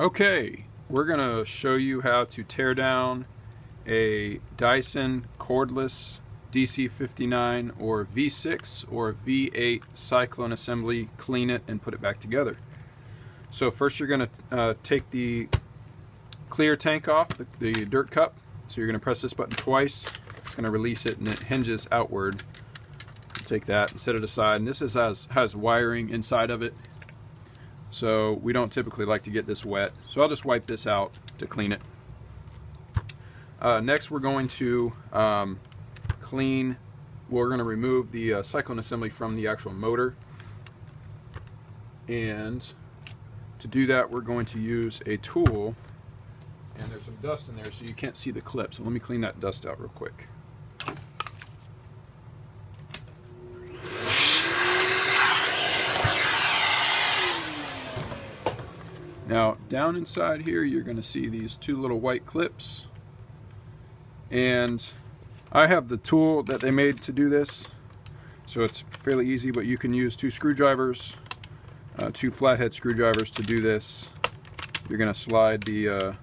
Okay, we're going to show you how to tear down a Dyson cordless DC59 or V6 or V8 Cyclone assembly, clean it, and put it back together. So first you're going to take the clear tank off, the dirt cup. So you're going to press this button twice. It's going to release it and it hinges outward. Take that and set it aside. And this has wiring inside of it. So we don't typically like to get this wet. So I'll just wipe this out to clean it. Next we're going to we're going to remove the Cyclone assembly from the actual motor. And to do that we're going to use a tool. And there's some dust in there so you can't see the clip. So let me clean that dust out real quick. Now down inside here you're going to see these two little white clips, and I have the tool that they made to do this, so it's fairly easy, but you can use two screwdrivers, two flathead screwdrivers to do this. You're going to slide the you're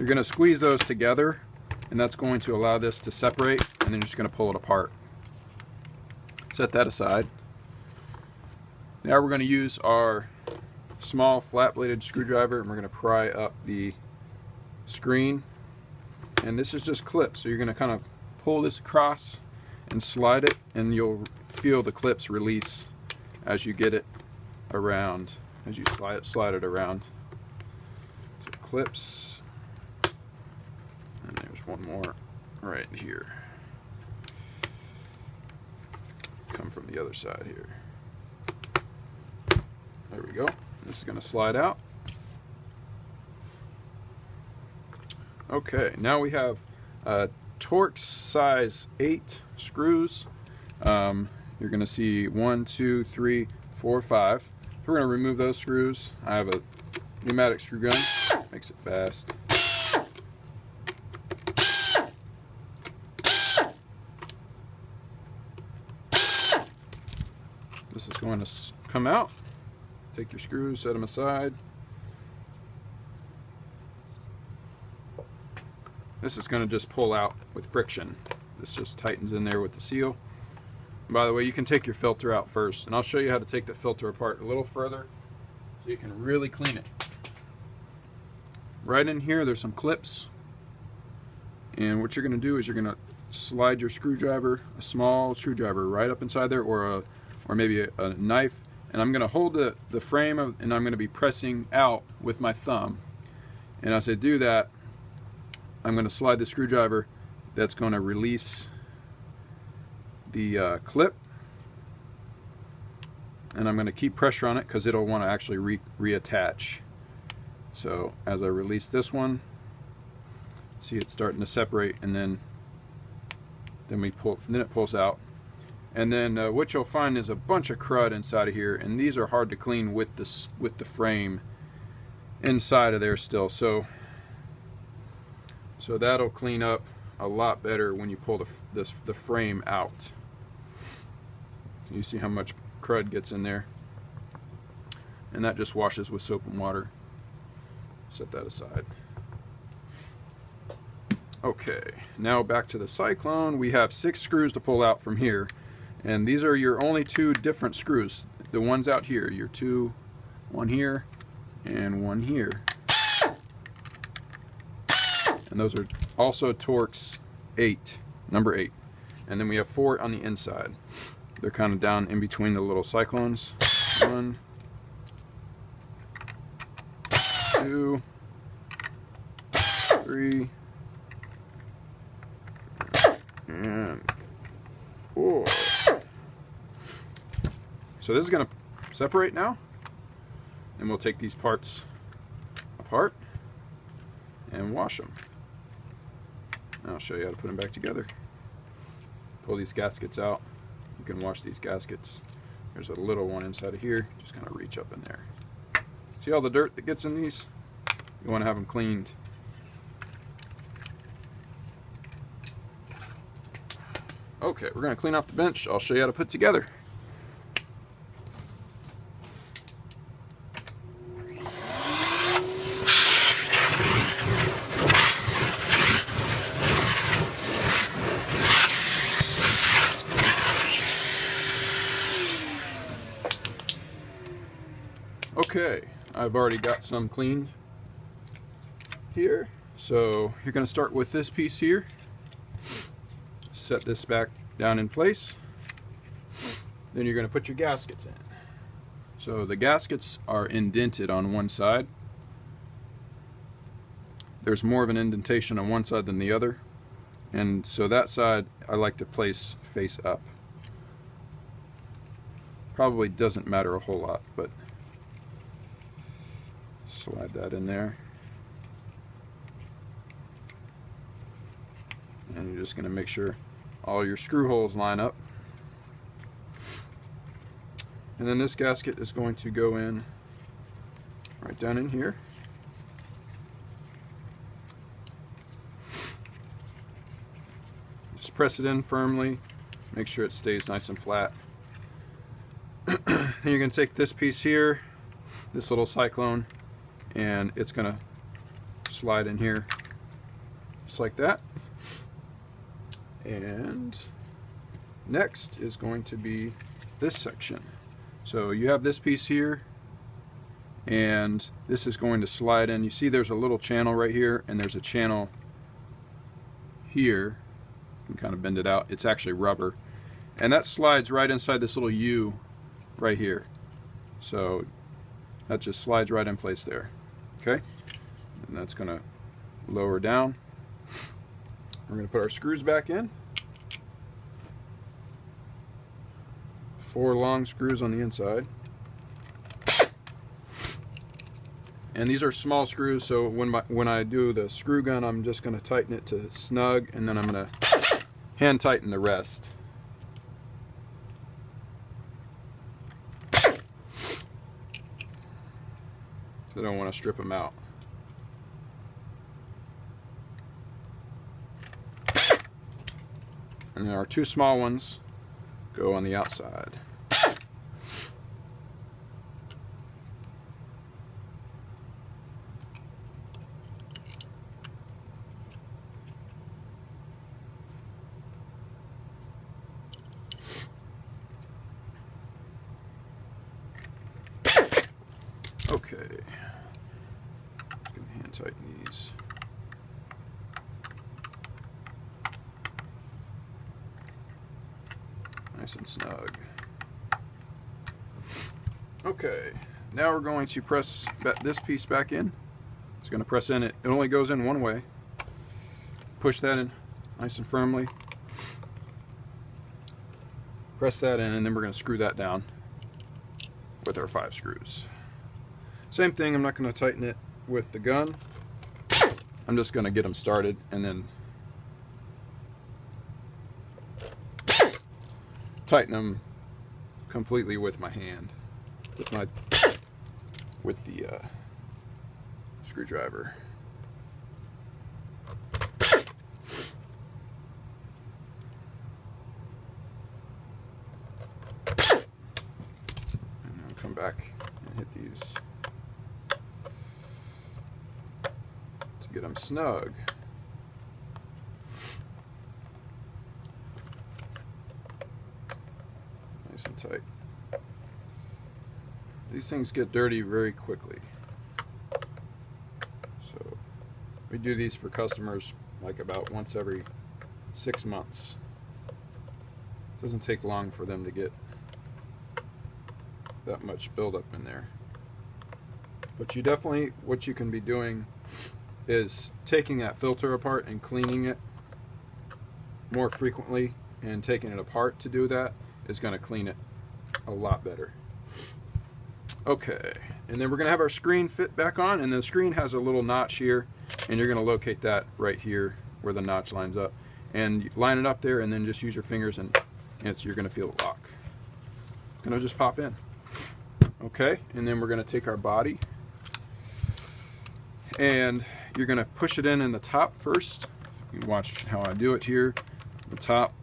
going to squeeze those together, and that's going to allow this to separate, and then you're just going to pull it apart. Set that aside. Now we're going to use our small flat bladed screwdriver and we're going to pry up the screen, and this is just clips, so you're going to kind of pull this across and slide it, and you'll feel the clips release as you get it around, as you slide it around. So clips, and there's one more right here. Come from the other side here. There we go. This is going to slide out. Okay, now we have Torx size 8 screws. You're going to see 1, 2, 3, 4, 5. So we're going to remove those screws. I have a pneumatic screw gun, makes it fast. This is going to come out. Take your screws, set them aside. This is going to just pull out with friction. This just tightens in there with the seal. And by the way, you can take your filter out first, and I'll show you how to take the filter apart a little further so you can really clean it. Right in here there's some clips, and what you're going to do is you're going to slide your screwdriver, a small screwdriver, right up inside there, or maybe a knife. And I'm going to hold the frame and I'm going to be pressing out with my thumb. And as I do that, I'm going to slide the screwdriver. That's going to release the clip. And I'm going to keep pressure on it because it'll want to actually reattach. So as I release this one, see it's starting to separate, and then it pulls out. And then what you'll find is a bunch of crud inside of here, and these are hard to clean with the frame inside of there still. So that'll clean up a lot better when you pull the frame out. You see how much crud gets in there, and that just washes with soap and water. Set that aside. Okay, now back to the Cyclone. We have 6 screws to pull out from here. And these are your only 2 different screws. The ones out here, your 2, one here and one here. And those are also Torx 8, number 8. And then we have 4 on the inside. They're kind of down in between the little Cyclones. 1, 2, 3, and 4. So this is going to separate now, and we'll take these parts apart and wash them. I'll show you how to put them back together. Pull these gaskets out. You can wash these gaskets. There's a little one inside of here. Just kind of reach up in there. See all the dirt that gets in these? You want to have them cleaned. Okay, we're going to clean off the bench. I'll show you how to put it together. Okay, I've already got some cleaned here. So you're going to start with this piece here. Set this back down in place. Then you're going to put your gaskets in. So the gaskets are indented on one side. There's more of an indentation on one side than the other. And so that side I like to place face up. Probably doesn't matter a whole lot, but slide that in there. And you're just going to make sure all your screw holes line up. And then this gasket is going to go in right down in here. Just press it in firmly, make sure it stays nice and flat. Then you're going to take this piece here, this little Cyclone, and it's going to slide in here just like that. And next is going to be this section. So you have this piece here, and this is going to slide in. You see there's a little channel right here, and there's a channel here. You can kind of bend it out. It's actually rubber. And that slides right inside this little U right here. So that just slides right in place there. Okay? And that's going to lower down. We're going to put our screws back in. 4 long screws on the inside. And these are small screws, so when I do the screw gun, I'm just going to tighten it to snug, and then I'm going to hand tighten the rest. So I don't want to strip them out. And then our 2 small ones go on the outside. Okay, just gonna hand tighten these. Nice and snug. Okay, now we're going to press this piece back in. It's going to press in. It only goes in one way. Push that in nice and firmly. Press that in, and then we're going to screw that down with our 5 screws. Same thing, I'm not going to tighten it with the gun. I'm just going to get them started and then tighten them completely with my hand, with the screwdriver. And I'll come back and hit these to get them snug. Nice and tight. These things get dirty very quickly. So we do these for customers like about once every 6 months. It doesn't take long for them to get that much buildup in there. But you definitely, what you can be doing is taking that filter apart and cleaning it more frequently, and taking it apart to do that is going to clean it a lot better. Okay, and then we're going to have our screen fit back on, and the screen has a little notch here, and you're going to locate that right here where the notch lines up, and line it up there, and then just use your fingers, and you're going to feel it lock. It's going to just pop in. Okay, and then we're going to take our body, and you're going to push it in the top first. You can watch how I do it here. The top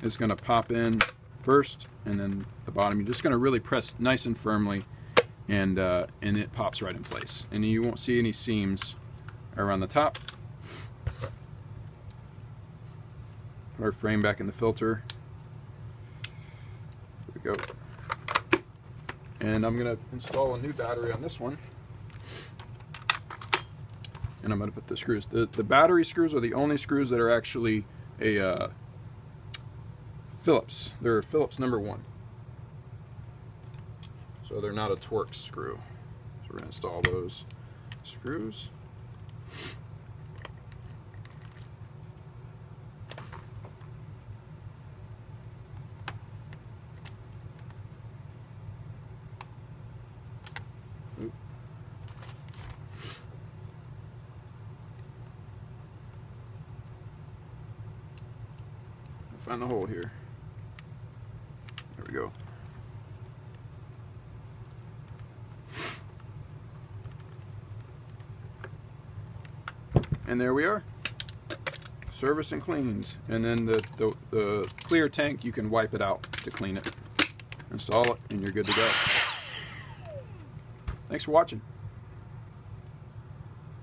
is going to pop in first, and then the bottom. You're just going to really press nice and firmly, and it pops right in place. And you won't see any seams around the top. Put our frame back in the filter. There we go. And I'm going to install a new battery on this one. And I'm going to put the screws. The battery screws are the only screws that are actually a Phillips. They're Phillips #1. So they're not a Torx screw. So we're going to install those screws. Oop. Find the hole here. There we go. And there we are. Service and cleans. And then the clear tank, you can wipe it out to clean it. Install it and you're good to go. Thanks for watching.